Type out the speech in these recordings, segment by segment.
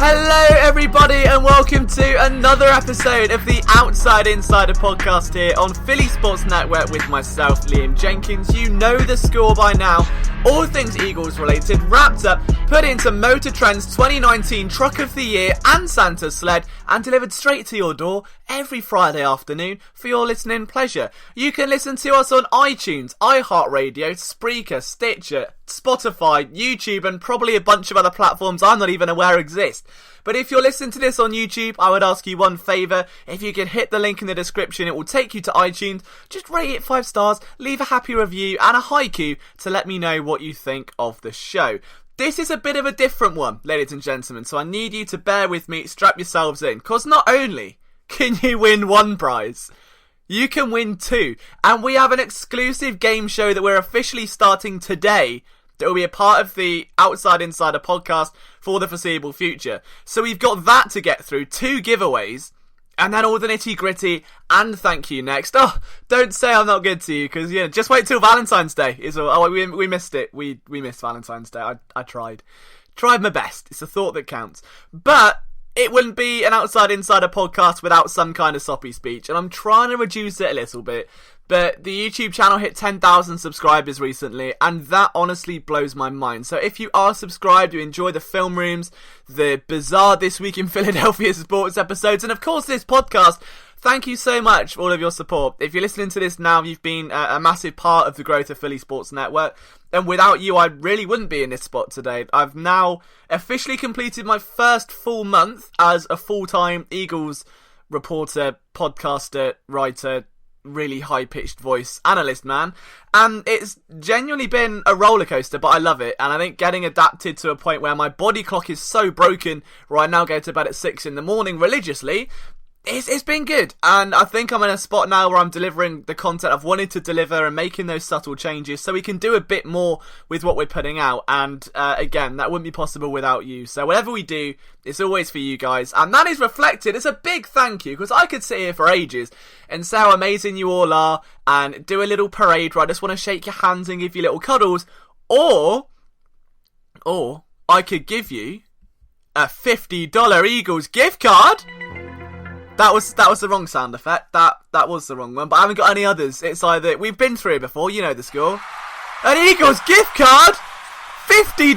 Hello everybody and welcome to another episode of the Outside Insider podcast here on Philly Sports Network with myself, Liam Jenkins. You know the score by now. All things Eagles related, wrapped up, put into Motor Trend's 2019 Truck of the Year and Santa's Sled, and delivered straight to your door every Friday afternoon for your listening pleasure. You can listen to us on iTunes, iHeartRadio, Spreaker, Stitcher, Spotify, YouTube, and probably a bunch of other platforms I'm not even aware exist. But if you're listening to this on YouTube, I would ask you one favour. If you could hit the link in the description, it will take you to iTunes. Just rate it 5 stars, leave a happy review and a haiku to let me know what you think of the show. This is a bit of a different one, ladies and gentlemen, so I need you to bear with me, strap yourselves in, because not only can you win one prize, you can win 2. And we have an exclusive game show that we're officially starting today that will be a part of the Outside Insider podcast for the foreseeable future. So we've got that to get through, 2 giveaways, and then all the nitty gritty, and thank you next. Oh, don't say I'm not good to you, because, you know, just wait till Valentine's Day. We missed it. We missed Valentine's Day. I tried my best. It's a thought that counts. But it wouldn't be an Outside Insider podcast without some kind of soppy speech, and I'm trying to reduce it a little bit. But the YouTube channel hit 10,000 subscribers recently, and that honestly blows my mind. So if you are subscribed, you enjoy the film rooms, the bizarre This Week in Philadelphia sports episodes, and of course this podcast, thank you so much for all of your support. If you're listening to this now, you've been a massive part of the growth of Philly Sports Network. And without you, I really wouldn't be in this spot today. I've now officially completed my first full month as a full-time Eagles reporter, podcaster, writer, really high-pitched voice analyst, man. And it's genuinely been a roller coaster, but I love it. And I think getting adapted to a point where my body clock is so broken, where I now go to bed at 6 in the morning religiously, it's been good. And I think I'm in a spot now where I'm delivering the content I've wanted to deliver and making those subtle changes so we can do a bit more with what we're putting out. And again, that wouldn't be possible without you. So whatever we do, it's always for you guys. And that is reflected. It's a big thank you, because I could sit here for ages and say how amazing you all are and do a little parade where I just want to shake your hands and give you little cuddles. Or I could give you a $50 Eagles gift card. That was the wrong sound effect. That was the wrong one, but I haven't got any others. It's either, we've been through it before, you know the score. An Eagles gift card, $50.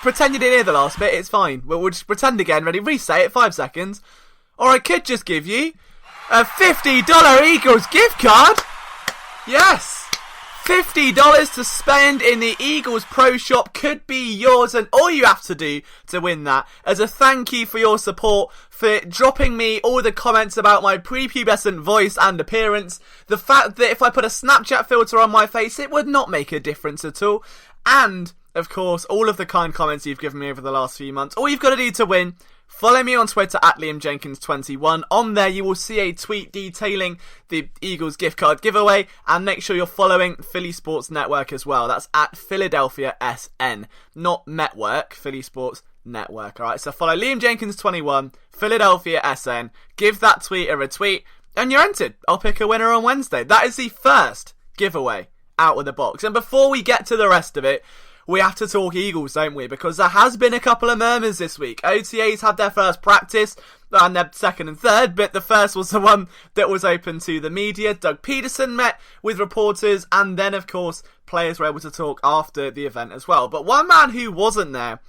Pretend you didn't hear the last bit. It's fine. We'll just pretend again. Ready? Reset it. 5 seconds. Or I could just give you a $50 Eagles gift card. Yes. $50 to spend in the Eagles Pro Shop could be yours, and all you have to do to win that, as a thank you for your support, for dropping me all the comments about my prepubescent voice and appearance, the fact that if I put a Snapchat filter on my face, it would not make a difference at all, and, of course, all of the kind comments you've given me over the last few months. All you've got to do to win, follow me on Twitter at LiamJenkins21. On there you will see a tweet detailing the Eagles gift card giveaway, and make sure you're following Philly Sports Network as well. That's at Philadelphia SN, not Network, Philly Sports Network. Alright, so follow LiamJenkins21, Philadelphia SN, give that tweet a retweet, and you're entered. I'll pick a winner on Wednesday. That is the first giveaway out of the box. And before we get to the rest of it, we have to talk Eagles, don't we? Because there has been a couple of murmurs this week. OTAs had their first practice, and their second and third, but the first was the one that was open to the media. Doug Peterson met with reporters, and then, of course, players were able to talk after the event as well. But one man who wasn't there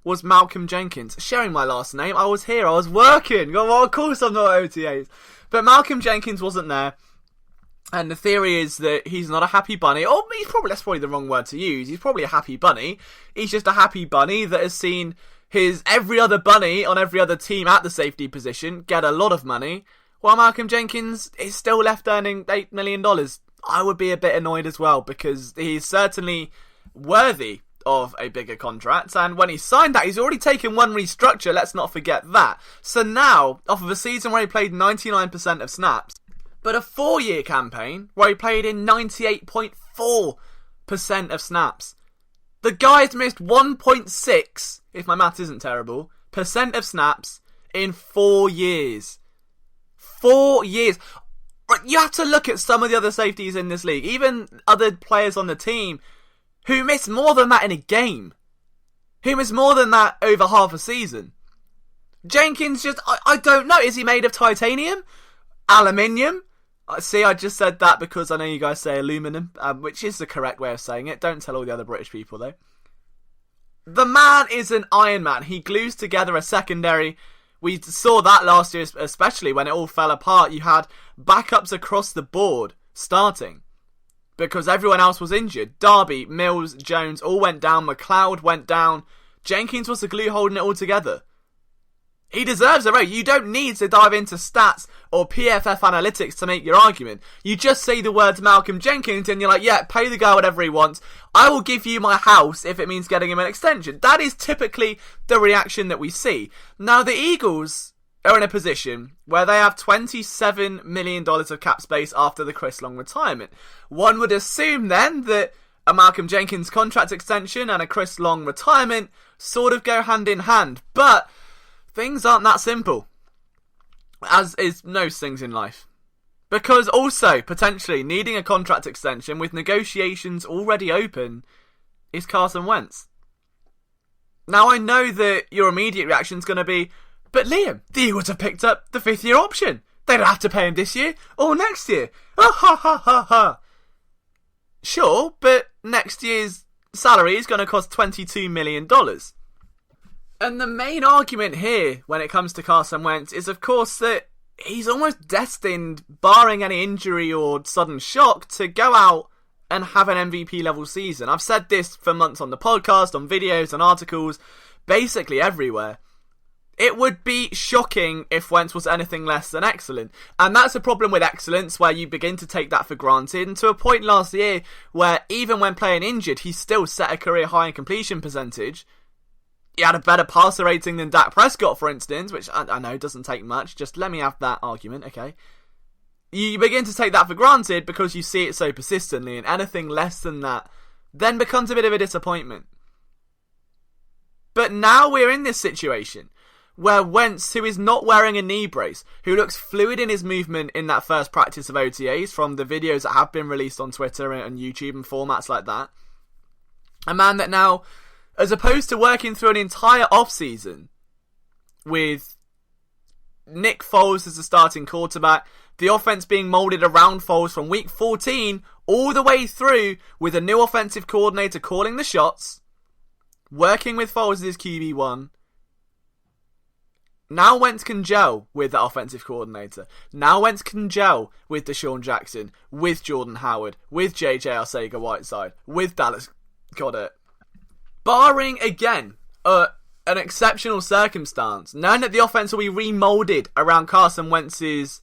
was Malcolm Jenkins. Sharing my last name, I was here, I was working. Well, of course I'm not at OTAs. But Malcolm Jenkins wasn't there. And the theory is that he's not a happy bunny. Or that's probably the wrong word to use. He's probably a happy bunny. He's just a happy bunny that has seen his every other bunny on every other team at the safety position get a lot of money, while Malcolm Jenkins is still left earning $8 million. I would be a bit annoyed as well, because he's certainly worthy of a bigger contract, and when he signed that, he's already taken one restructure, let's not forget that. So now, off of a season where he played 99% of snaps, but a 4-year campaign where he played in 98.4% of snaps, the guy's missed 1.6, if my maths isn't terrible, percent of snaps in 4 years. 4 years. You have to look at some of the other safeties in this league, even other players on the team, who miss more than that in a game. Who miss more than that over half a season. Jenkins just, I don't know. Is he made of titanium? Aluminium? See, I just said that because I know you guys say aluminum, which is the correct way of saying it. Don't tell all the other British people, though. The man is an Iron Man. He glues together a secondary. We saw that last year, especially when it all fell apart. You had backups across the board starting because everyone else was injured. Darby, Mills, Jones all went down. McLeod went down. Jenkins was the glue holding it all together. He deserves a raise. You don't need to dive into stats or PFF analytics to make your argument. You just say the words Malcolm Jenkins and you're like, yeah, pay the guy whatever he wants. I will give you my house if it means getting him an extension. That is typically the reaction that we see. Now, the Eagles are in a position where they have $27 million of cap space after the Chris Long retirement. One would assume then that a Malcolm Jenkins contract extension and a Chris Long retirement sort of go hand in hand. But things aren't that simple, as is most things in life. Because also, potentially, needing a contract extension with negotiations already open is Carson Wentz. Now, I know that your immediate reaction is going to be, but Liam, the Eagles have picked up the 5th year option. They don't have to pay him this year or next year. Ha ha ha ha ha. Sure, but next year's salary is going to cost $22 million. And the main argument here when it comes to Carson Wentz is, of course, that he's almost destined, barring any injury or sudden shock, to go out and have an MVP level season. I've said this for months on the podcast, on videos, on articles, basically everywhere. It would be shocking if Wentz was anything less than excellent. And that's a problem with excellence, where you begin to take that for granted. And to a point last year where even when playing injured, he still set a career high in completion percentage. He had a better passer rating than Dak Prescott, for instance, which I know doesn't take much. Just let me have that argument, okay? You begin to take that for granted because you see it so persistently, and anything less than that then becomes a bit of a disappointment. But now we're in this situation where Wentz, who is not wearing a knee brace, who looks fluid in his movement in that first practice of OTAs from the videos that have been released on Twitter and YouTube and formats like that, a man that now, as opposed to working through an entire offseason with Nick Foles as the starting quarterback, the offense being moulded around Foles from week 14 all the way through, with a new offensive coordinator calling the shots, working with Foles as his QB1. Now Wentz can gel with that offensive coordinator. Now Wentz can gel with Deshaun Jackson, with Jordan Howard, with JJ Arcega-Whiteside, with Dallas Goedert. Barring, again, an exceptional circumstance, knowing that the offense will be remoulded around Carson Wentz's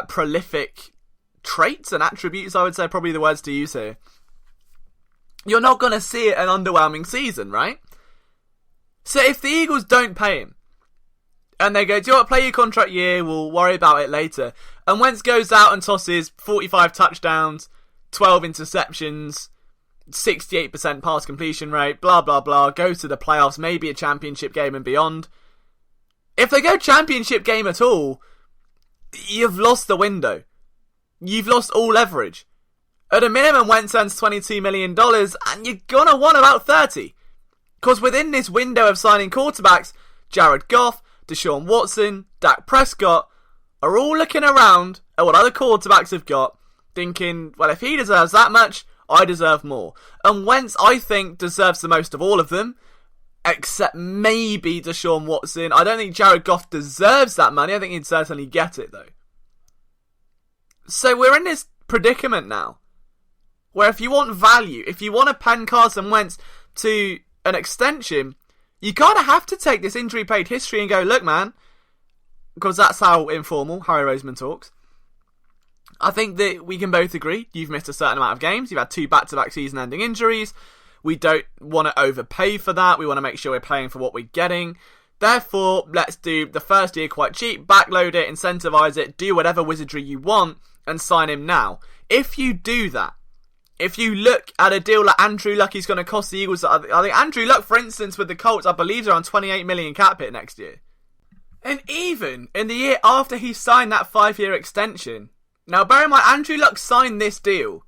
prolific traits and attributes, I would say probably the words to use here, you're not going to see an underwhelming season, right? So if the Eagles don't pay him, and they go, do you know what, play your contract year, we'll worry about it later, and Wentz goes out and tosses 45 touchdowns, 12 interceptions, 68% pass completion rate, blah blah blah, goes to the playoffs, maybe a championship game and beyond. If they go championship game at all, you've lost the window. You've lost all leverage. At a minimum, Wentz earns $22 million, and you're gonna want about 30. Because within this window of signing quarterbacks, Jared Goff, Deshaun Watson, Dak Prescott are all looking around at what other quarterbacks have got, thinking, well, if he deserves that much, I deserve more. And Wentz, I think, deserves the most of all of them, except maybe Deshaun Watson. I don't think Jared Goff deserves that money. I think he'd certainly get it, though. So we're in this predicament now, where if you want value, if you want to pen Carson Wentz to an extension, you kind of have to take this injury-paid history and go, look, man, because that's how informal Harry Roseman talks. I think that we can both agree you've missed a certain amount of games. You've had 2 back-to-back season-ending injuries. We don't want to overpay for that. We want to make sure we're paying for what we're getting. Therefore, let's do the first year quite cheap, backload it, incentivize it, do whatever wizardry you want, and sign him now. If you do that, if you look at a deal like Andrew Luck is going to cost the Eagles, I think Andrew Luck, for instance, with the Colts, I believe is around $28 million cap hit next year. And even in the year after he signed that 5-year extension, now bear in mind, Andrew Luck signed this deal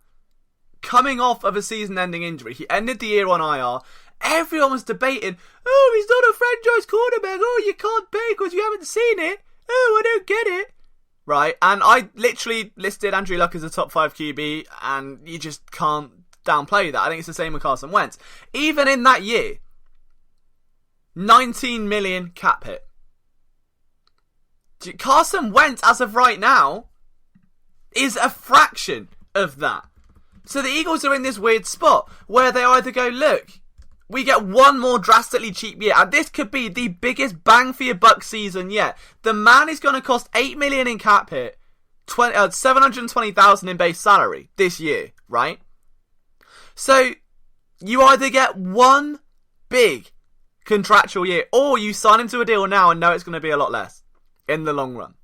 coming off of a season-ending injury. He ended the year on IR, Everyone was debating, oh, he's not a franchise quarterback. Oh, you can't pay because you haven't seen it. Oh, I don't get it. Right, and I literally listed Andrew Luck as a top 5 QB, and you just can't downplay that. I think it's the same with Carson Wentz. Even in that year, 19 million cap hit. Carson Wentz, as of right now, is a fraction of that. So the Eagles are in this weird spot where they either go, look, we get one more drastically cheap year, and this could be the biggest bang for your buck season yet. The man is going to cost $8 million in cap hit, $720,000 in base salary this year, right? So you either get one big contractual year, or you sign him to a deal now and know it's going to be a lot less in the long run.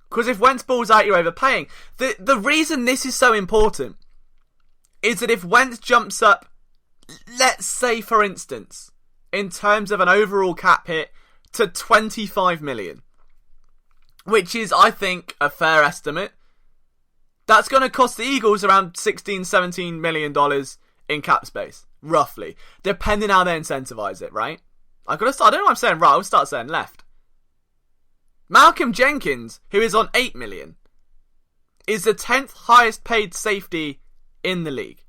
Because if Wentz balls out, you're overpaying. The reason this is so important is that if Wentz jumps up, let's say, for instance, in terms of an overall cap hit, to 25 million, which is, I think, a fair estimate, that's going to cost the Eagles around $16-17 million in cap space, roughly, depending how they incentivize it, right? I don't know what I'm saying right, I'll start saying left. Malcolm Jenkins, who is on $8 million, is the 10th highest paid safety in the league.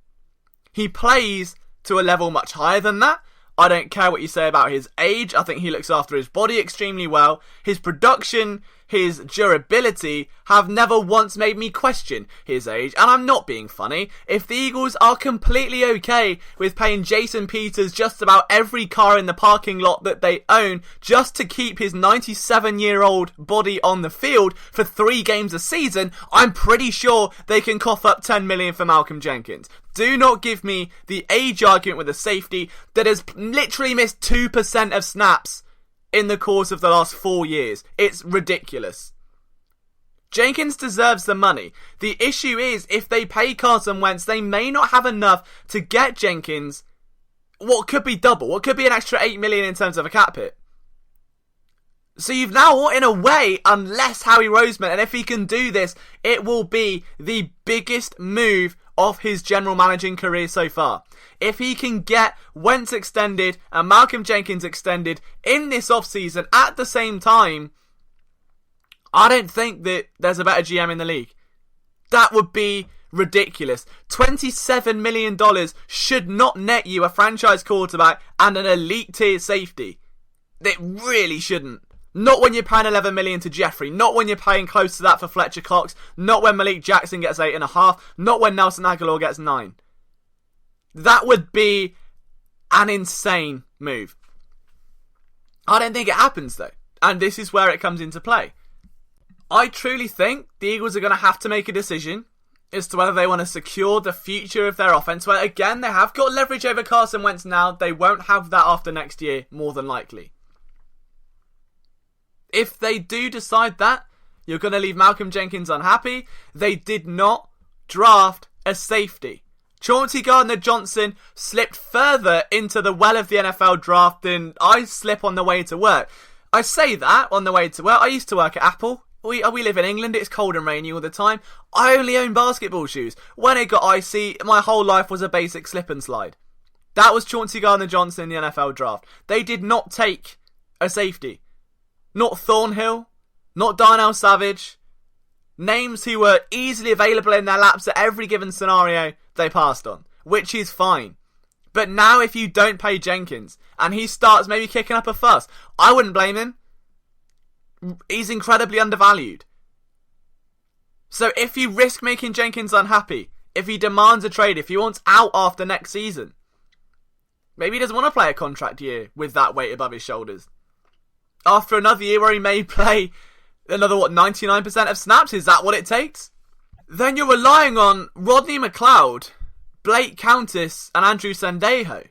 He plays to a level much higher than that. I don't care what you say about his age. I think he looks after his body extremely well. His production, his durability have never once made me question his age. And I'm not being funny. If the Eagles are completely okay with paying Jason Peters just about every car in the parking lot that they own just to keep his 97-year-old body on the field for 3 games a season, I'm pretty sure they can cough up $10 million for Malcolm Jenkins. Do not give me the age argument with a safety that has literally missed 2% of snaps in the course of the last 4 years. It's ridiculous. Jenkins deserves the money. The issue is, if they pay Carson Wentz, they may not have enough to get Jenkins what could be double, what could be an extra $8 million in terms of a cap hit. So you've now, in a way, unless Howie Roseman, and if he can do this, it will be the biggest move of his general managing career so far. If he can get Wentz extended and Malcolm Jenkins extended in this offseason at the same time, I don't think that there's a better GM in the league. That would be ridiculous. $27 million should not net you a franchise quarterback and an elite tier safety. It really shouldn't. Not when you're paying $11 million to Jeffrey. Not when you're paying close to that for Fletcher Cox. Not when Malik Jackson gets 8.5. Not when Nelson Aguilar gets 9. That would be an insane move. I don't think it happens though. And this is where it comes into play. I truly think the Eagles are going to have to make a decision as to whether they want to secure the future of their offense. Where again, they have got leverage over Carson Wentz now. They won't have that after next year, more than likely. If they do decide that, you're going to leave Malcolm Jenkins unhappy. They did not draft a safety. Chauncey Gardner-Johnson slipped further into the well of the NFL draft than I slip on the way to work. I say that on the way to work. I used to work at Apple. We live in England. It's cold and rainy all the time. I only own basketball shoes. When it got icy, my whole life was a basic slip and slide. That was Chauncey Gardner-Johnson in the NFL draft. They did not take a safety. Not Thornhill, not Darnell Savage. Names who were easily available in their laps at every given scenario they passed on, which is fine. But now if you don't pay Jenkins and he starts maybe kicking up a fuss, I wouldn't blame him. He's incredibly undervalued. So if you risk making Jenkins unhappy, if he demands a trade, if he wants out after next season, maybe he doesn't want to play a contract year with that weight above his shoulders. After another year where he may play another, 99% of snaps? Is that what it takes? Then you're relying on Rodney McLeod, Blake Countess, and Andrew Sendejo.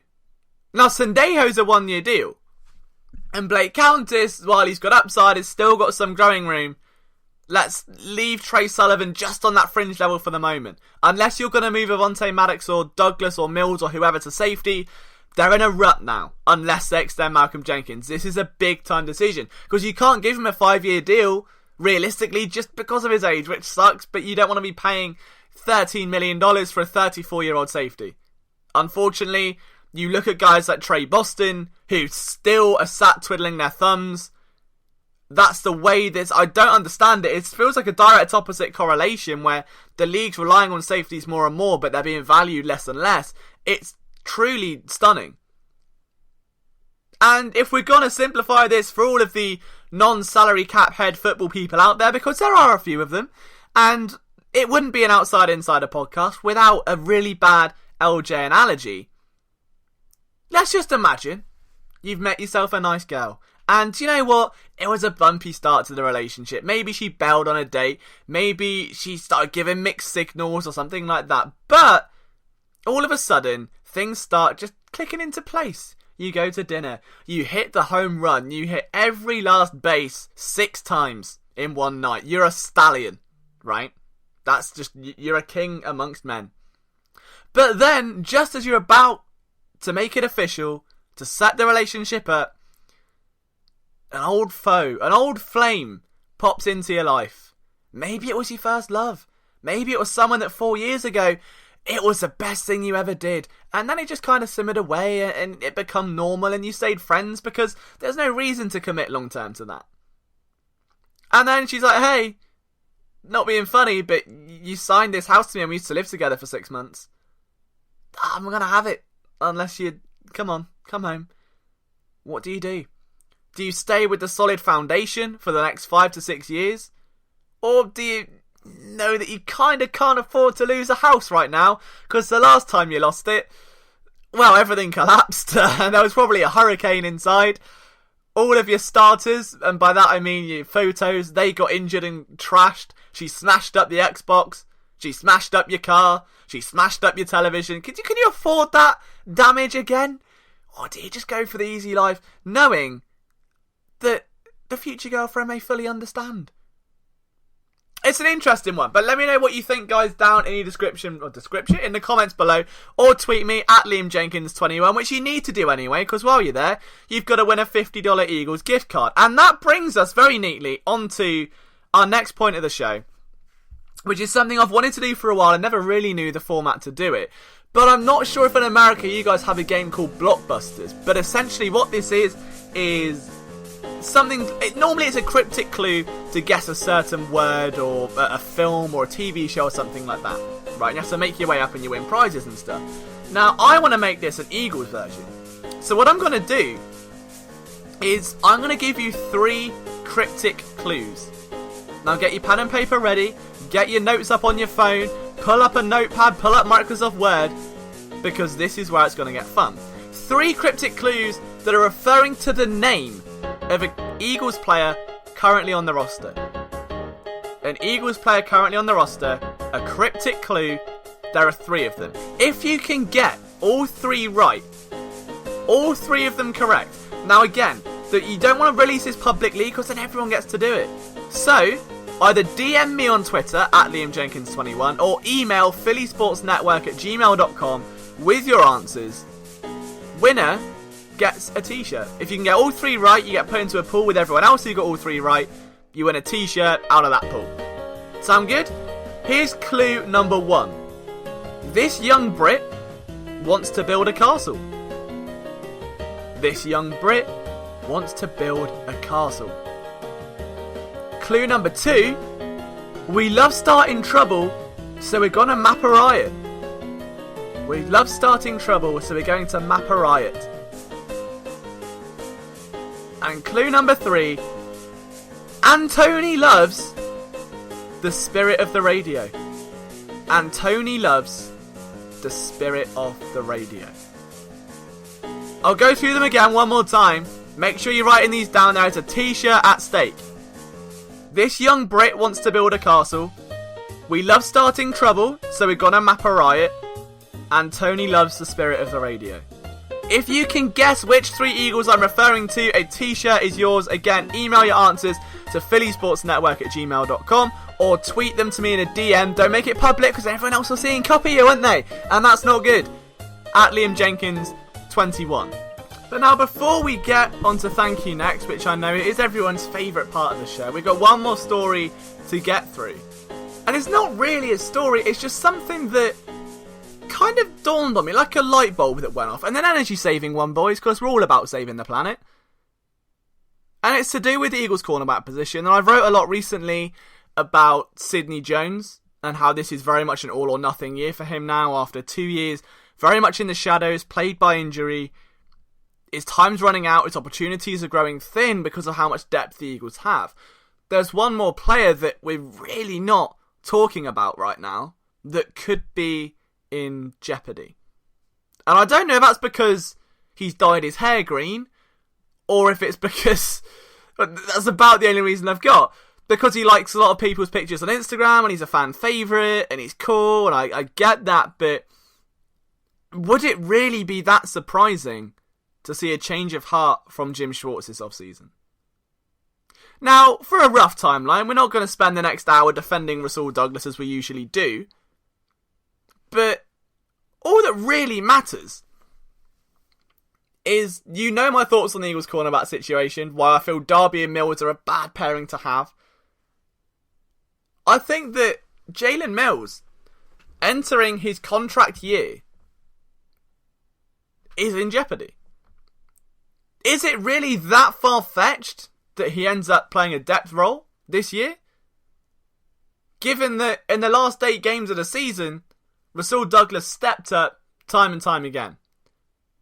Now, Sendejo's a 1-year deal. And Blake Countess, while he's got upside, has still got some growing room. Let's leave Trey Sullivan just on that fringe level for the moment. Unless you're going to move Avonte Maddox or Douglas or Mills or whoever to safety, they're in a rut now, unless they extend Malcolm Jenkins. This is a big time decision, because you can't give him a 5-year deal, realistically, just because of his age, which sucks, but you don't want to be paying $13 million for a 34-year-old safety. Unfortunately, You look at guys like Trey Boston, who still are sat twiddling their thumbs. That's the way this... I don't understand it. It feels like a direct opposite correlation where the league's relying on safeties more and more, but they're being valued less and less. It's truly stunning. And if we're going to simplify this for all of the non-salary cap head football people out there, because there are a few of them, and it wouldn't be an Outside Insider podcast without a really bad LJ analogy. Let's just imagine you've met yourself a nice girl. And you know what? It was a bumpy start to the relationship. Maybe she bailed on a date. Maybe she started giving mixed signals or something like that. But all of a sudden, things start just clicking into place. You go to dinner. You hit the home run. You hit every last base 6 times in one night. You're a stallion, right? That's just, you're a king amongst men. But then, just as you're about to make it official, to set the relationship up, an old foe, an old flame pops into your life. Maybe it was your first love. Maybe it was someone that 4 years ago, it was the best thing you ever did. And then it just kind of simmered away and it became normal and you stayed friends because there's no reason to commit long term to that. And then she's like, hey, not being funny, but you signed this house to me and we used to live together for 6 months. I'm going to have it unless you, come on, come home. What do you do? Do you stay with the solid foundation for the next 5 to 6 years? Or do you know that you kind of can't afford to lose a house right now? Because the last time you lost it, well, everything collapsed. And there was probably a hurricane inside. All of your starters, and by that I mean your photos, they got injured and trashed. She smashed up the Xbox. She smashed up your car. She smashed up your television. Can you afford that damage again? Or do you just go for the easy life, knowing that the future girlfriend may fully understand? It's an interesting one, but let me know what you think, guys, down in the description in the comments below, or tweet me at LiamJenkins21, which you need to do anyway, because while you're there, you've got to win a $50 Eagles gift card. And that brings us very neatly onto our next point of the show, which is something I've wanted to do for a while and never really knew the format to do it. But I'm not sure if in America you guys have a game called Blockbusters, but essentially what this is something, normally it's a cryptic clue to guess a certain word or a film or a TV show or something like that, right? You have to make your way up and you win prizes and stuff. Now, I want to make this an Eagles version. So what I'm going to do is I'm going to give you 3 cryptic clues. Now get your pen and paper ready, get your notes up on your phone, pull up a notepad, pull up Microsoft Word, because this is where it's going to get fun. 3 cryptic clues that are referring to the name of an Eagles player currently on the roster. An Eagles player currently on the roster, a cryptic clue, there are 3 of them. If you can get all 3 right, all 3 of them correct, now again, that you don't want to release this publicly because then everyone gets to do it. So, either DM me on Twitter at LiamJenkins21 or email phillysportsnetwork@gmail.com with your answers. Winner gets a t-shirt. If you can get all 3 right, you get put into a pool with everyone else who got all 3 right. You win a t-shirt out of that pool. Sound good? Here's clue number 1. This young Brit wants to build a castle. This young Brit wants to build a castle. Clue number 2. We love starting trouble, so we're gonna map a riot. We love starting trouble, so we're going to map a riot. And clue number 3. And Tony loves the spirit of the radio. And Tony loves the spirit of the radio. I'll go through them again one more time. Make sure you're writing these down. There is a t-shirt at stake. This young Brit wants to build a castle. We love starting trouble, so we're gonna map a riot. And Tony loves the spirit of the radio. If you can guess which 3 Eagles I'm referring to, a t-shirt is yours. Again, email your answers to phillysportsnetwork@gmail.com or tweet them to me in a DM. Don't make it public because everyone else will see and copy you, won't they? And that's not good. At LiamJenkins21. But now, before we get on to Thank You Next, which I know is everyone's favourite part of the show, we've got one more story to get through. And it's not really a story, it's just something that kind of dawned on me like a light bulb that went off. And then energy saving one, boys, because we're all about saving the planet. And it's to do with the Eagles cornerback position. And I wrote a lot recently about Sidney Jones and how this is very much an all or nothing year for him now after 2 years. Very much in the shadows, plagued by injury. His time's running out, his opportunities are growing thin because of how much depth the Eagles have. There's one more player that we're really not talking about right now that could be in jeopardy. And I don't know if that's because he's dyed his hair green, or if it's because that's about the only reason I've got. Because he likes a lot of people's pictures on Instagram, and he's a fan favourite, and he's cool, and I get that, but would it really be that surprising to see a change of heart from Jim Schwartz this offseason? Now, for a rough timeline, we're not going to spend the next hour defending Rasul Douglas as we usually do, but all that really matters is, you know, my thoughts on the Eagles cornerback situation, why I feel Darby and Mills are a bad pairing to have. I think that Jalen Mills, entering his contract year, is in jeopardy. Is it really that far-fetched that he ends up playing a depth role this year? Given that in the last 8 games of the season, Rasul Douglas stepped up time and time again.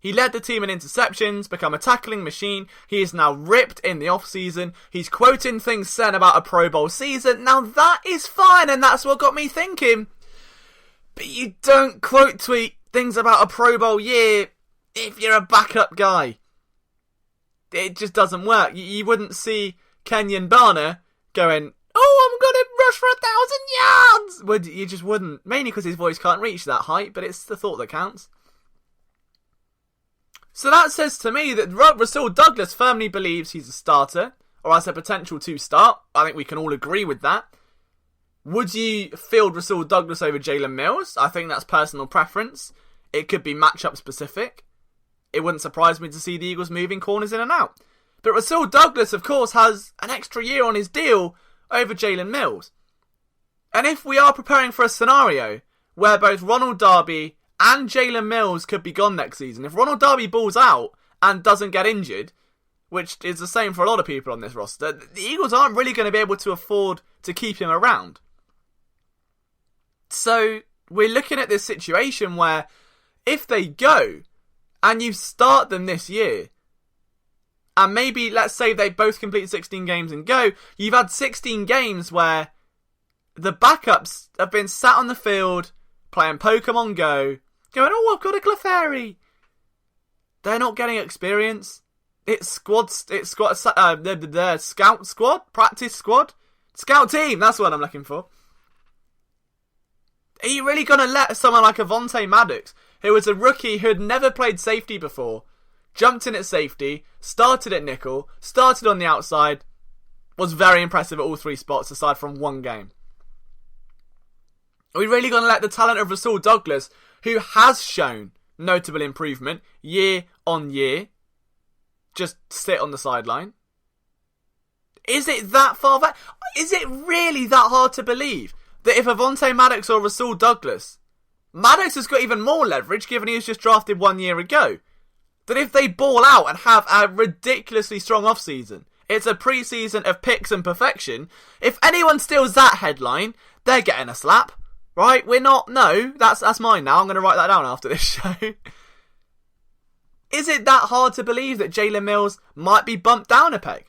He led the team in interceptions, become a tackling machine. He is now ripped in the off-season. He's quoting things said about a Pro Bowl season. Now that is fine, and that's what got me thinking. But you don't quote tweet things about a Pro Bowl year if you're a backup guy. It just doesn't work. You wouldn't see Kenyon Barner going, "Oh, I'm going to rush for 1,000 yards." You just wouldn't. Mainly because his voice can't reach that height, but it's the thought that counts. So that says to me that Rasul Douglas firmly believes he's a starter, or has a potential to start. I think we can all agree with that. Would you field Rasul Douglas over Jalen Mills? I think that's personal preference. It could be matchup specific. It wouldn't surprise me to see the Eagles moving corners in and out. But Rasul Douglas, of course, has an extra year on his deal over Jalen Mills. And if we are preparing for a scenario where both Ronald Darby and Jalen Mills could be gone next season, if Ronald Darby balls out and doesn't get injured, which is the same for a lot of people on this roster, the Eagles aren't really going to be able to afford to keep him around. So we're looking at this situation where if they go and you start them this year, and maybe, let's say they both complete 16 games and go, you've had 16 games where the backups have been sat on the field playing Pokemon Go, going, "Oh, I've got a Clefairy." They're not getting experience. It's scout squad, practice squad, scout team. That's what I'm looking for. Are you really going to let someone like Avonte Maddox, who was a rookie who had never played safety before, jumped in at safety, started at nickel, started on the outside, was very impressive at all 3 spots aside from 1 game? Are we really going to let the talent of Rasul Douglas, who has shown notable improvement year on year, just sit on the sideline? Is it that far back? Is it really that hard to believe that if Avonte Maddox or Rasul Douglas, Maddox has got even more leverage given he was just drafted 1 year ago, that if they ball out and have a ridiculously strong offseason, it's a preseason of picks and perfection, if anyone steals that headline, they're getting a slap, right? We're not, no, that's mine now, I'm going to write that down after this show. Is it that hard to believe that Jalen Mills might be bumped down a peg?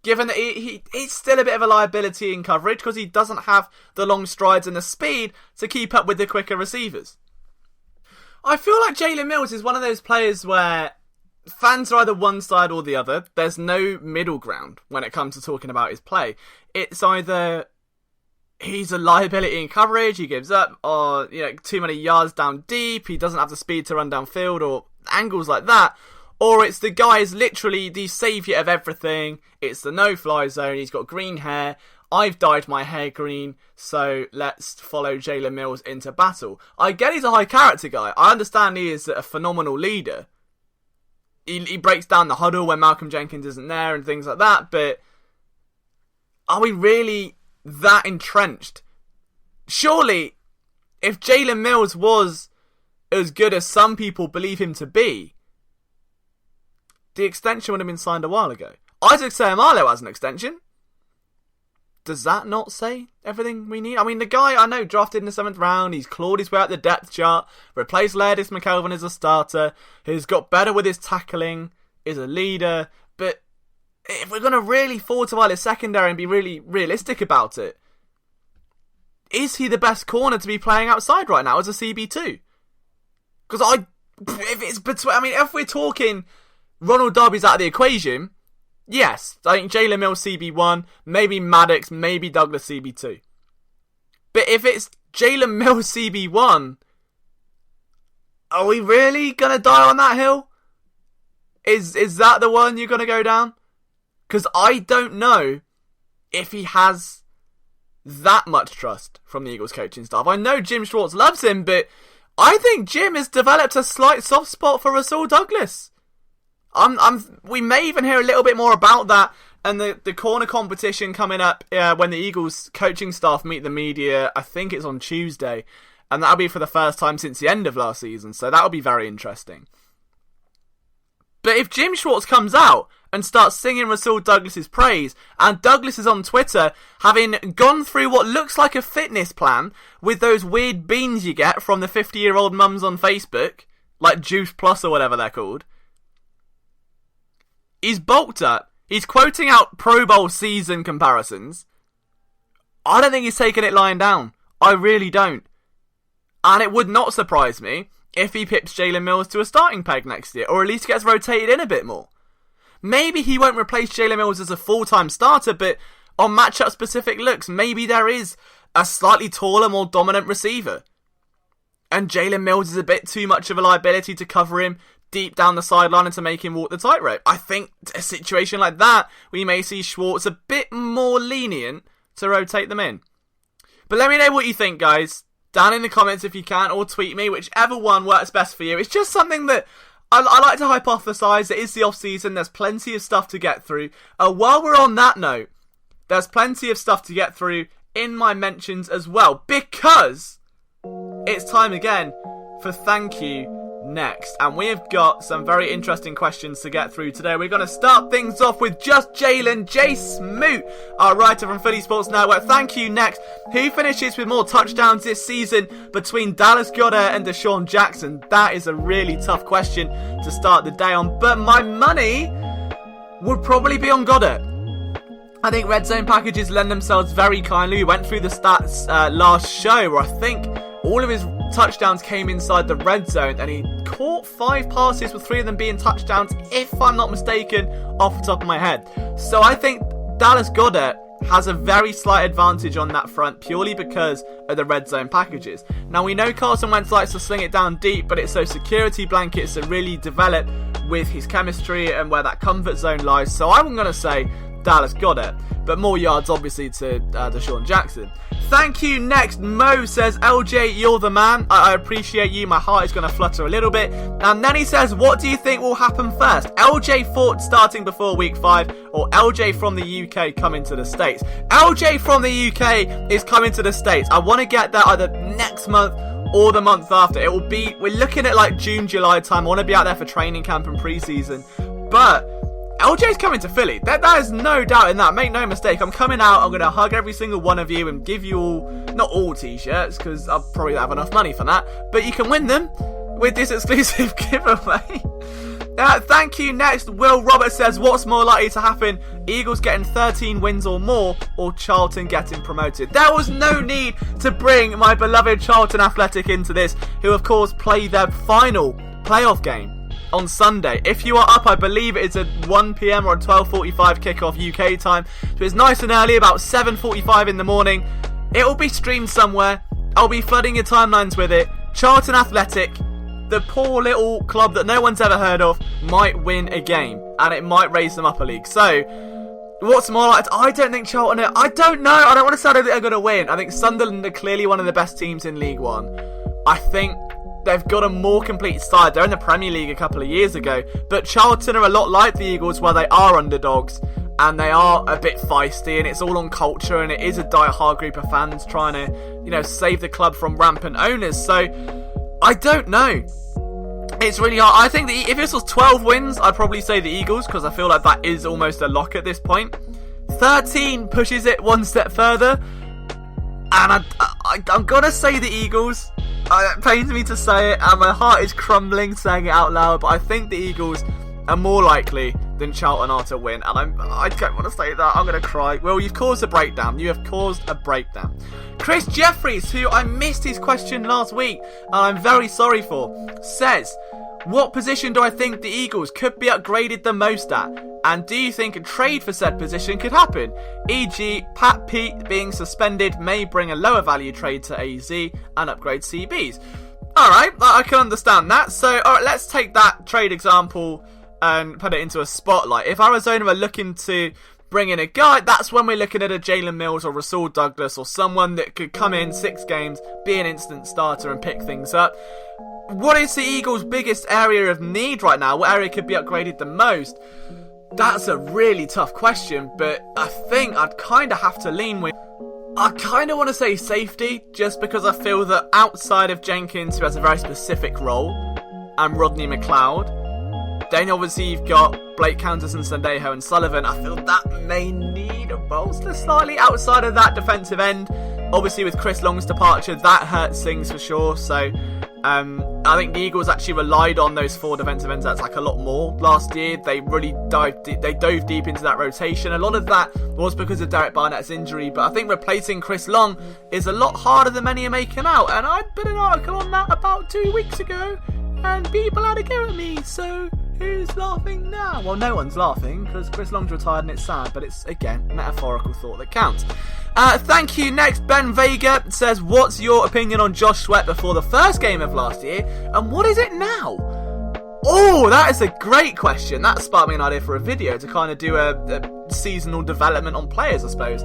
Given that he's still a bit of a liability in coverage because he doesn't have the long strides and the speed to keep up with the quicker receivers. I feel like Jalen Mills is one of those players where fans are either one side or the other. There's no middle ground when it comes to talking about his play. It's either he's a liability in coverage, he gives up, or too many yards down deep, he doesn't have the speed to run downfield, or angles like that. Or it's the guy is literally the saviour of everything. It's the no-fly zone. He's got green hair. I've dyed my hair green, so let's follow Jalen Mills into battle. I get he's a high character guy. I understand he is a phenomenal leader. He breaks down the huddle when Malcolm Jenkins isn't there and things like that, but are we really that entrenched? Surely, if Jalen Mills was as good as some people believe him to be, the extension would have been signed a while ago. Isaac Seumalo has an extension. Does that not say everything we need? I mean, the guy, I know, drafted in the 7th round, he's clawed his way out the depth chart, replaced Laerdis McKelvin as a starter, he's got better with his tackling, is a leader, but if we're going to really fortify his secondary and be really realistic about it, is he the best corner to be playing outside right now as a CB2? Because if we're talking Ronald Darby's out of the equation, yes, I think Jalen Mills CB1, maybe Maddox, maybe Douglas CB2. But if it's Jalen Mills CB1, are we really going to die on that hill? Is that the one you're going to go down? Because I don't know if he has that much trust from the Eagles coaching staff. I know Jim Schwartz loves him, but I think Jim has developed a slight soft spot for Rasul Douglas. We may even hear a little bit more about that and the corner competition coming up when the Eagles coaching staff meet the media. I think it's on Tuesday, and that'll be for the first time since the end of last season, so that'll be very interesting. But if Jim Schwartz comes out and starts singing Rasul Douglas's praise, and Douglas is on Twitter having gone through what looks like a fitness plan with those weird beans you get from the 50-year-old mums on Facebook, like Juice Plus or whatever they're called, he's bulked up, he's quoting out Pro Bowl season comparisons. I don't think he's taking it lying down. I really don't. And it would not surprise me if he pips Jalen Mills to a starting peg next year, or at least gets rotated in a bit more. Maybe he won't replace Jalen Mills as a full-time starter, but on matchup-specific looks, maybe there is a slightly taller, more dominant receiver. And Jalen Mills is a bit too much of a liability to cover him deep down the sideline and to make him walk the tightrope. I think a situation like that, we may see Schwartz a bit more lenient to rotate them in. But let me know what you think, guys. Down in the comments if you can, or tweet me, whichever one works best for you. It's just something that I like to hypothesize. It is the off-season, there's plenty of stuff to get through. While we're on that note, there's plenty of stuff to get through in my mentions as well, because it's time again for Thank You Next, and we have got some very interesting questions to get through today. We're going to start things off with Just Jalen J. Smoot, our writer from Philly Sports Network. Thank you next. Who finishes with more touchdowns this season between Dallas Goedert and Deshaun Jackson? That is a really tough question to start the day on, but my money would probably be on Goedert. I think red zone packages lend themselves very kindly. We went through the stats last show where I think all of his touchdowns came inside the red zone, and he caught 5 passes with 3 of them being touchdowns, if I'm not mistaken, off the top of my head. So I think Dallas Goedert has a very slight advantage on that front purely because of the red zone packages. Now we know Carson Wentz likes to sling it down deep, but it's those security blankets that really develop with his chemistry and where that comfort zone lies. So I'm going to say Dallas Goedert, but more yards obviously to Deshaun Jackson. Thank you next. Mo says, LJ, you're the man. I appreciate you. My heart is going to flutter a little bit. And then he says, what do you think will happen first? LJ Fort starting before week 5, or LJ from the UK coming to the States? LJ from the UK is coming to the States. I want to get that either next month or the month after. It will be, we're looking at like June, July time. I want to be out there for training camp and preseason. But LJ's coming to Philly. There is no doubt in that. Make no mistake. I'm coming out. I'm going to hug every single one of you and give you all, not all t-shirts, because I'll probably not have enough money for that, but you can win them with this exclusive giveaway. Thank you. Next, Will Roberts says, what's more likely to happen? Eagles getting 13 wins or more, or Charlton getting promoted? There was no need to bring my beloved Charlton Athletic into this, who of course play their final playoff game on Sunday. If you are up, I believe it's a 1pm or a 12:45 kickoff UK time, so it's nice and early, about 7:45 in the morning. It will be streamed somewhere. I'll be flooding your timelines with it. Charlton Athletic, the poor little club that no one's ever heard of, might win a game, and it might raise them up a league. So what's more like, I don't think Charlton are, I don't know, I don't want to say that they're going to win. I think Sunderland are clearly one of the best teams in League One. I think they've got a more complete side. They're in the Premier League a couple of years ago, but Charlton are a lot like the Eagles, where they are underdogs and they are a bit feisty, and it's all on culture, and it is a die-hard group of fans trying to, save the club from rampant owners. So I don't know. It's really hard. I think if this was 12 wins, I'd probably say the Eagles, because I feel like that is almost a lock at this point. 13 pushes it one step further, and I'm gonna say the Eagles. It pains me to say it, and my heart is crumbling saying it out loud, but I think the Eagles are more likely than Charlton are to win, and I don't want to say that. I'm going to cry. Well, you've caused a breakdown. You have caused a breakdown. Chris Jeffries, who I missed his question last week, and I'm very sorry for, says, what position do I think the Eagles could be upgraded the most at? And do you think a trade for said position could happen? E.g., Pat Pete being suspended may bring a lower value trade to AZ and upgrade CBs. Alright, I can understand that. So, alright, let's take that trade example and put it into a spotlight. If Arizona are looking to bring in a guy, that's when we're looking at a Jalen Mills or Rasul Douglas or someone that could come in 6 games, be an instant starter and pick things up. What is the Eagles' biggest area of need right now? What area could be upgraded the most? That's a really tough question, but I think I'd kind of have to lean with... I kind of want to say safety, just because I feel that outside of Jenkins, who has a very specific role, and Rodney McLeod, then obviously you've got Blake Countess and Sandejo and Sullivan. I feel that may need a bolster slightly outside of that defensive end. Obviously with Chris Long's departure, that hurts things for sure. So I think the Eagles actually relied on those 4 defensive ends like a lot more last year. They really dove deep into that rotation. A lot of that was because of Derek Barnett's injury, but I think replacing Chris Long is a lot harder than many are making out. And I put an article on that about 2 weeks ago, and people had a go at me, so who's laughing now? Well, no one's laughing, because Chris Long's retired and it's sad, but it's, again, metaphorical thought that counts. Thank you. Next, Ben Vega says, what's your opinion on Josh Sweat before the first game of last year, and what is it now? Oh, that is a great question. That sparked me an idea for a video to kind of do a seasonal development on players, I suppose.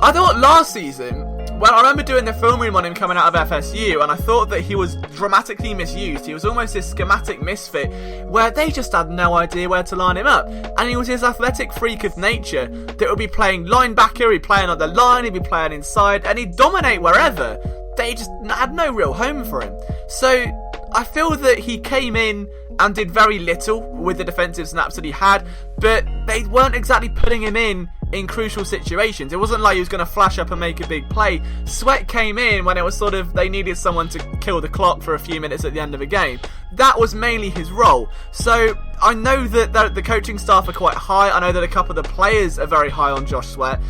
I thought last season, well, I remember doing the film room on him coming out of FSU, and I thought that he was dramatically misused. He was almost this schematic misfit where they just had no idea where to line him up. And he was this athletic freak of nature that would be playing linebacker, he'd be playing on the line, he'd be playing inside, and he'd dominate wherever. They just had no real home for him. So I feel that he came in and did very little with the defensive snaps that he had, but they weren't exactly putting him in crucial situations. It wasn't like he was going to flash up and make a big play. Sweat came in when it was sort of they needed someone to kill the clock for a few minutes at the end of a game. That was mainly his role. So I know that the coaching staff are quite high. I know that a couple of the players are very high on Josh Sweat.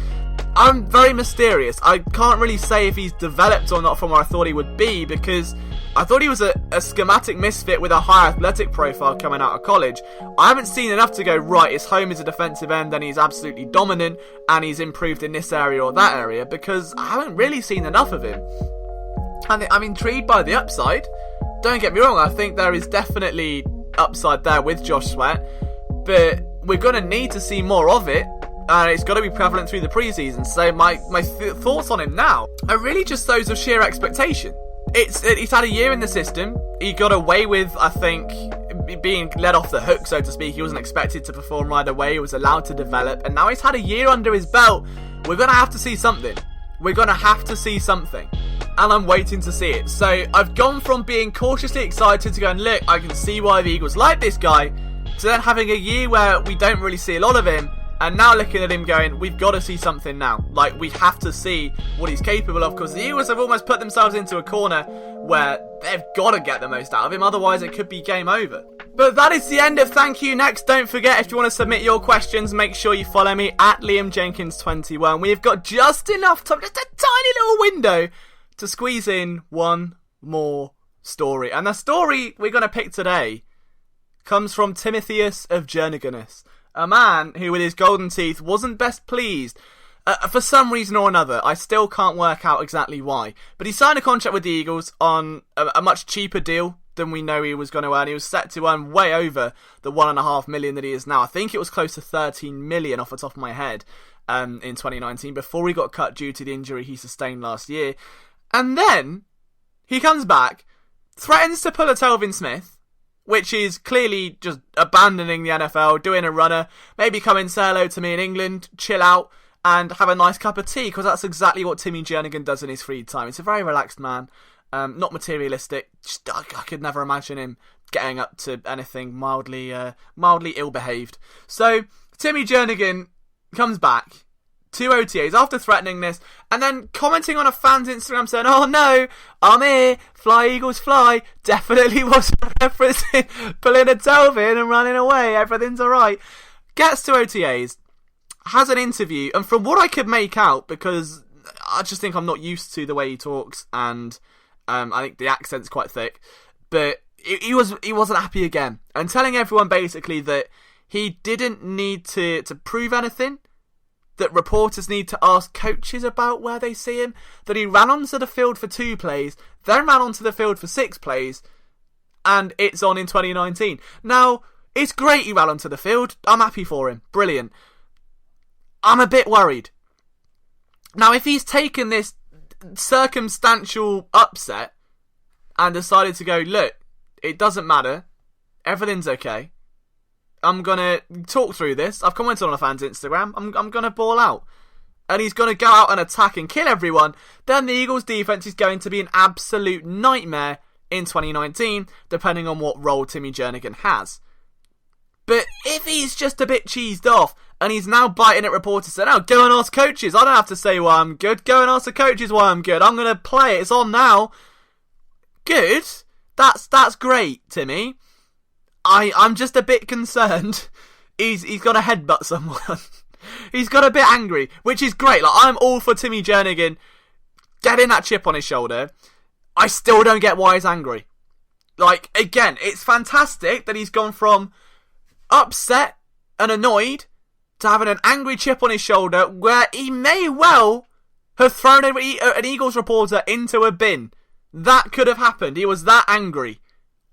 I'm very mysterious. I can't really say if he's developed or not from where I thought he would be, because I thought he was a schematic misfit with a high athletic profile coming out of college. I haven't seen enough to go, right, his home is a defensive end and he's absolutely dominant and he's improved in this area or that area, because I haven't really seen enough of him. And I'm intrigued by the upside. Don't get me wrong, I think there is definitely upside there with Josh Sweat, but we're going to need to see more of it. And it's got to be prevalent through the preseason. So my thoughts on him now are really just those of sheer expectation. He's had a year in the system. He got away with, I think, being let off the hook, so to speak. He wasn't expected to perform right away. He was allowed to develop. And now he's had a year under his belt. We're going to have to see something. We're going to have to see something. And I'm waiting to see it. So I've gone from being cautiously excited to going, look, I can see why the Eagles like this guy, to then having a year where we don't really see a lot of him. And now looking at him going, we've got to see something now. Like, we have to see what he's capable of, because the Eagles have almost put themselves into a corner where they've got to get the most out of him, otherwise it could be game over. But that is the end of Thank You Next. Don't forget, if you want to submit your questions, make sure you follow me at LiamJenkins21. We've got just enough time, just a tiny little window, to squeeze in one more story. And the story we're going to pick today comes from Timotheus of Jerniganus. A man who, with his golden teeth, wasn't best pleased for some reason or another. I still can't work out exactly why. But he signed a contract with the Eagles on a much cheaper deal than we know he was going to earn. He was set to earn way over the $1.5 million that he is now. I think it was close to $13 million off the top of my head in 2019, before he got cut due to the injury he sustained last year. And then he comes back, threatens to pull a Telvin Smith, which is clearly just abandoning the NFL, doing a runner, maybe come and say hello to me in England, chill out, and have a nice cup of tea, because that's exactly what Timmy Jernigan does in his free time. He's a very relaxed man. Not materialistic. Just, I could never imagine him getting up to anything mildly ill-behaved. So Timmy Jernigan comes back to OTAs after threatening this, and then commenting on a fan's Instagram saying, "Oh no, I'm here, fly Eagles fly," definitely wasn't referencing pulling a Telvin and running away, everything's alright. Gets to OTAs, has an interview, and from what I could make out, because I just think I'm not used to the way he talks, and I think the accent's quite thick, but he wasn't happy again, and telling everyone basically that he didn't need to prove anything, that reporters need to ask coaches about where they see him, that he ran onto the field for 2 plays, then ran onto the field for 6 plays, and it's on in 2019. Now, it's great he ran onto the field. I'm happy for him. Brilliant. I'm a bit worried. Now, if he's taken this circumstantial upset and decided to go, look, it doesn't matter, everything's okay, I'm going to talk through this, I've commented on a fan's Instagram, I'm going to ball out, and he's going to go out and attack and kill everyone, then the Eagles defence is going to be an absolute nightmare in 2019, depending on what role Timmy Jernigan has. But if he's just a bit cheesed off, and he's now biting at reporters saying, "Oh, go and ask coaches, I don't have to say why I'm good, go and ask the coaches why I'm good, I'm going to play it, it's on now." Good, that's great, Timmy. I'm just a bit concerned. He's got to headbutt someone. He's got a bit angry, which is great. Like, I'm all for Timmy Jernigan getting that chip on his shoulder. I still don't get why he's angry. Like, again, it's fantastic that he's gone from upset and annoyed to having an angry chip on his shoulder, where he may well have thrown an Eagles reporter into a bin. That could have happened. He was that angry.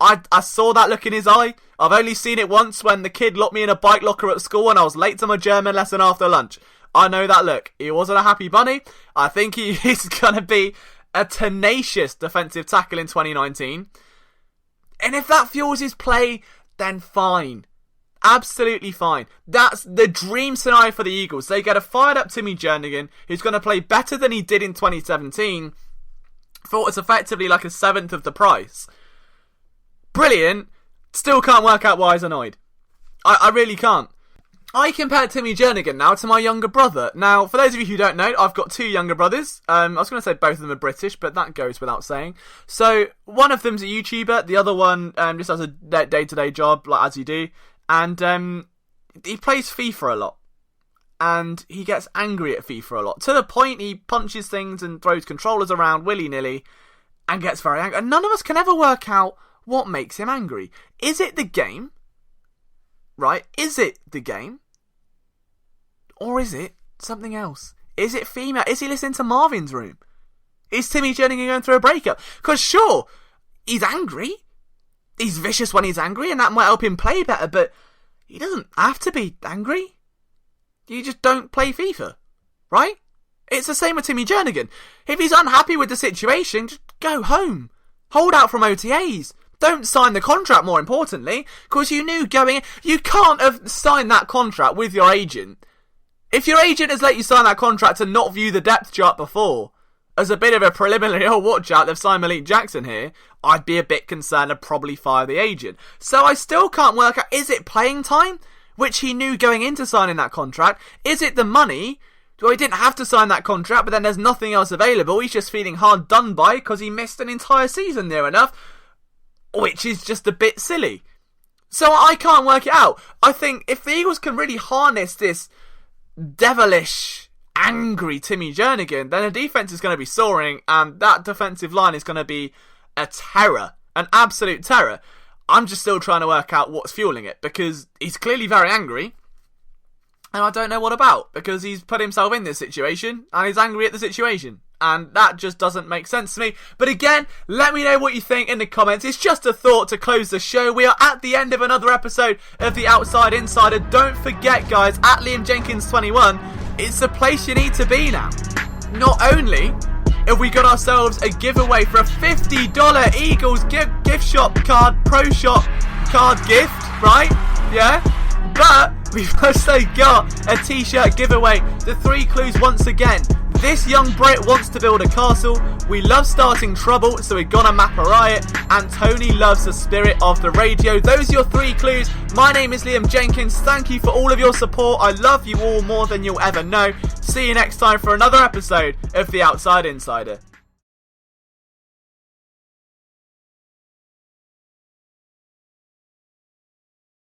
I saw that look in his eye. I've only seen it once when the kid locked me in a bike locker at school and I was late to my German lesson after lunch. I know that look. He wasn't a happy bunny. I think he is going to be a tenacious defensive tackle in 2019. And if that fuels his play, then fine. Absolutely fine. That's the dream scenario for the Eagles. They get a fired up Timmy Jernigan, who's going to play better than he did in 2017, for what's effectively like a seventh of the price. Brilliant. Still can't work out why he's annoyed. I really can't. I compare Timmy Jernigan now to my younger brother. Now, for those of you who don't know, I've got 2 younger brothers. I was going to say both of them are British, but that goes without saying. So, one of them's a YouTuber, the other one just has a day-to-day job, like as you do. And he plays FIFA a lot. And he gets angry at FIFA a lot. To the point he punches things and throws controllers around willy-nilly and gets very angry. And none of us can ever work out what makes him angry. Is it the game? Right? Is it the game? Or is it something else? Is it female? Is he listening to Marvin's Room? Is Timmy Jernigan going through a breakup? Because sure, he's angry. He's vicious when he's angry, and that might help him play better, but he doesn't have to be angry. You just don't play FIFA. Right? It's the same with Timmy Jernigan. If he's unhappy with the situation, just go home. Hold out from OTAs. Don't sign the contract, more importantly, because you knew going in. You can't have signed that contract with your agent. If your agent has let you sign that contract and not view the depth chart before, as a bit of a preliminary, oh, watch out, they've signed Malik Jackson here, I'd be a bit concerned and probably fire the agent. So I still can't work out, is it playing time, which he knew going into signing that contract? Is it the money? Well, he didn't have to sign that contract, but then there's nothing else available. He's just feeling hard done by because he missed an entire season near enough, which is just a bit silly. So I can't work it out. I think if the Eagles can really harness this devilish, angry Timmy Jernigan, then the defence is going to be soaring, and that defensive line is going to be a terror, an absolute terror. I'm just still trying to work out what's fueling it, because he's clearly very angry, and I don't know what about, because he's put himself in this situation, and he's angry at the situation. And that just doesn't make sense to me. But again, let me know what you think in the comments. It's just a thought to close the show. We are at the end of another episode of The Outside Insider. Don't forget, guys, at Liam Jenkins 21, it's the place you need to be now. Not only have we got ourselves a giveaway for a $50 Eagles gift shop card, pro shop card gift, right? Yeah? But we've also got a t-shirt giveaway. The 3 clues once again. This young Brit wants to build a castle. We love starting trouble, so we're gonna map a riot. And Tony loves the spirit of the radio. Those are your 3 clues. My name is Liam Jenkins. Thank you for all of your support. I love you all more than you'll ever know. See you next time for another episode of The Outside Insider.